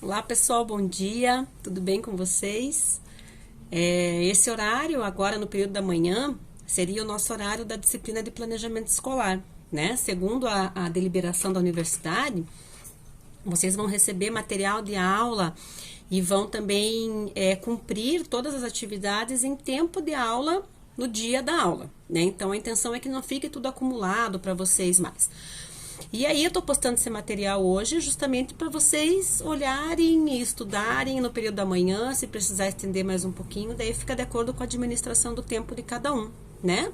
Olá pessoal, bom dia, tudo bem com vocês? Esse horário, agora no período da manhã, seria o nosso horário da disciplina de planejamento escolar, né? Segundo a deliberação da universidade, vocês vão receber material de aula e vão também cumprir todas as atividades em tempo de aula no dia da aula, né? Então a intenção é que não fique tudo acumulado para vocês mais. E aí eu tô postando esse material hoje justamente para vocês olharem e estudarem no período da manhã, se precisar estender mais um pouquinho, daí fica de acordo com a administração do tempo de cada um, né?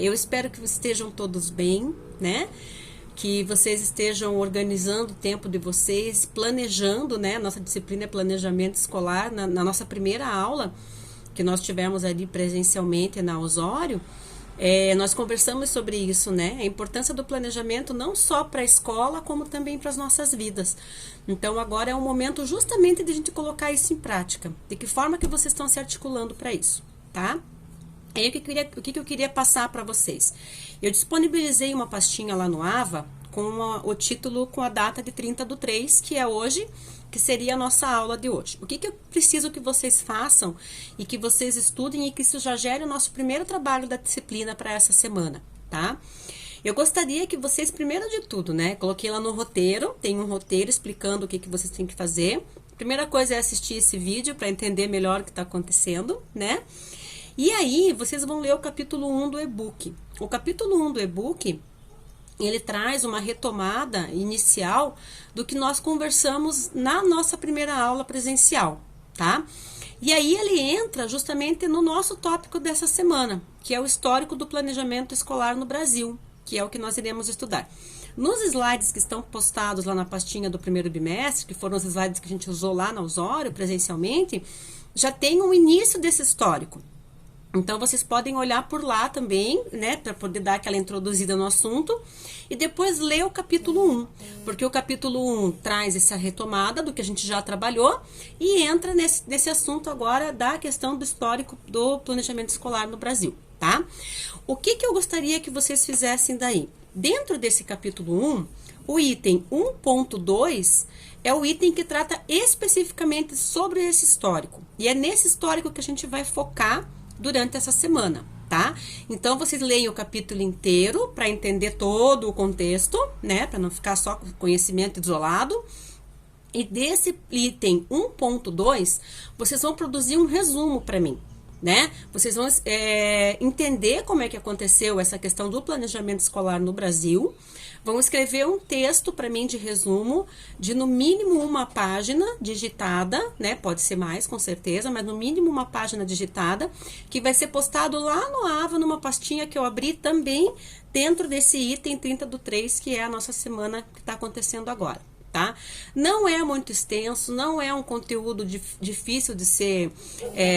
Eu espero que estejam todos bem, né? Que vocês estejam organizando o tempo de vocês, planejando, né? Nossa disciplina é planejamento escolar, na nossa primeira aula, que nós tivemos ali presencialmente na Osório, nós conversamos sobre isso, né? A importância do planejamento não só para a escola, como também para as nossas vidas. Então, agora é o momento justamente de a gente colocar isso em prática. De que forma que vocês estão se articulando para isso, tá? Aí, o que eu queria passar para vocês? Eu disponibilizei uma pastinha lá no AVA com o título com a data de 30/3, que é hoje, que seria a nossa aula de hoje. O que eu preciso que vocês façam e que vocês estudem e que isso já gere o nosso primeiro trabalho da disciplina para essa semana, tá? Eu gostaria que vocês, primeiro de tudo, né, coloquei lá no roteiro, tem um roteiro explicando o que vocês têm que fazer. A primeira coisa é assistir esse vídeo para entender melhor o que está acontecendo, né? E aí, vocês vão ler o capítulo 1 do e-book. O capítulo 1 do e-book, ele traz uma retomada inicial do que nós conversamos na nossa primeira aula presencial, tá? E aí ele entra justamente no nosso tópico dessa semana, que é o histórico do planejamento escolar no Brasil, que é o que nós iremos estudar. Nos slides que estão postados lá na pastinha do primeiro bimestre, que foram os slides que a gente usou lá na Osório presencialmente, já tem um início desse histórico. Então, vocês podem olhar por lá também, né, para poder dar aquela introduzida no assunto e depois ler o capítulo 1, porque o capítulo 1 traz essa retomada do que a gente já trabalhou e entra nesse assunto agora da questão do histórico do planejamento escolar no Brasil, tá? O que eu gostaria que vocês fizessem daí? Dentro desse capítulo 1, o item 1.2 é o item que trata especificamente sobre esse histórico, e é nesse histórico que a gente vai focar durante essa semana, tá? Então, vocês leem o capítulo inteiro para entender todo o contexto, né? Para não ficar só com conhecimento isolado. E desse item 1.2, vocês vão produzir um resumo para mim, né? Vocês vão entender como é que aconteceu essa questão do planejamento escolar no Brasil. Vão escrever um texto para mim de resumo de no mínimo uma página digitada, né? Pode ser mais, com certeza, mas no mínimo uma página digitada, que vai ser postado lá no AVA, numa pastinha que eu abri também dentro desse item 30/3, que é a nossa semana que está acontecendo agora. Tá? Não é muito extenso, não é um conteúdo difícil de ser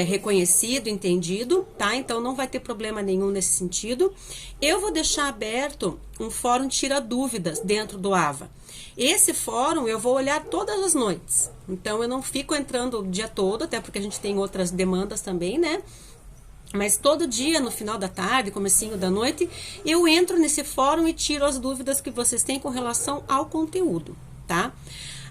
reconhecido, entendido, tá? Então não vai ter problema nenhum nesse sentido. Eu vou deixar aberto um fórum tira dúvidas dentro do AVA. Esse fórum eu vou olhar todas as noites, então eu não fico entrando o dia todo, até porque a gente tem outras demandas também, né? Mas todo dia, no final da tarde, comecinho da noite, eu entro nesse fórum e tiro as dúvidas que vocês têm com relação ao conteúdo. Tá?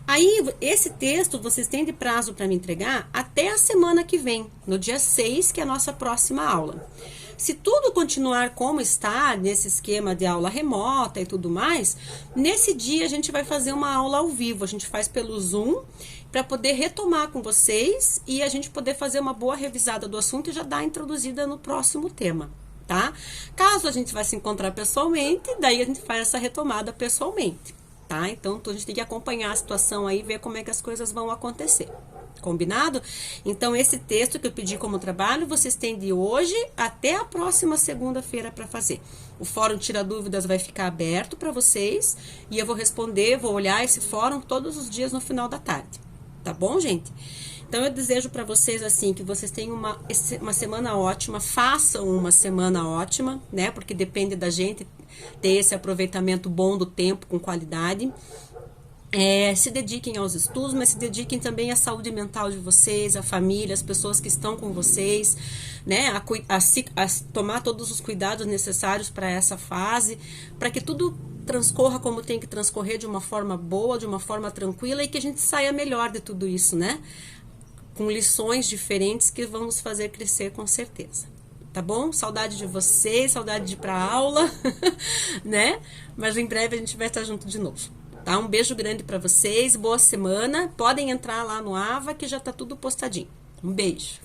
Aí, esse texto vocês têm de prazo para me entregar até a semana que vem, no dia 6, que é a nossa próxima aula. Se tudo continuar como está, nesse esquema de aula remota e tudo mais, nesse dia a gente vai fazer uma aula ao vivo, a gente faz pelo Zoom, para poder retomar com vocês e a gente poder fazer uma boa revisada do assunto e já dar a introduzida no próximo tema, tá? Caso a gente vai se encontrar pessoalmente, daí a gente faz essa retomada pessoalmente. Tá? Então, a gente tem que acompanhar a situação aí, ver como é que as coisas vão acontecer. Combinado? Então, esse texto que eu pedi como trabalho, vocês têm de hoje até a próxima segunda-feira para fazer. O fórum Tira Dúvidas vai ficar aberto para vocês e eu vou responder, vou olhar esse fórum todos os dias no final da tarde. Tá bom, gente? Então, eu desejo para vocês, assim, que vocês tenham uma semana ótima, façam uma semana ótima, né? Porque depende da gente ter esse aproveitamento bom do tempo, com qualidade. Se dediquem aos estudos, mas se dediquem também à saúde mental de vocês, à família, às pessoas que estão com vocês, né? A tomar todos os cuidados necessários para essa fase, para que tudo transcorra como tem que transcorrer, de uma forma boa, de uma forma tranquila, e que a gente saia melhor de tudo isso, né? Com lições diferentes que vão nos fazer crescer com certeza. Tá bom? Saudade de vocês, saudade de ir pra aula, né? Mas em breve a gente vai estar junto de novo. Tá? Um beijo grande para vocês, boa semana. Podem entrar lá no AVA que já tá tudo postadinho. Um beijo.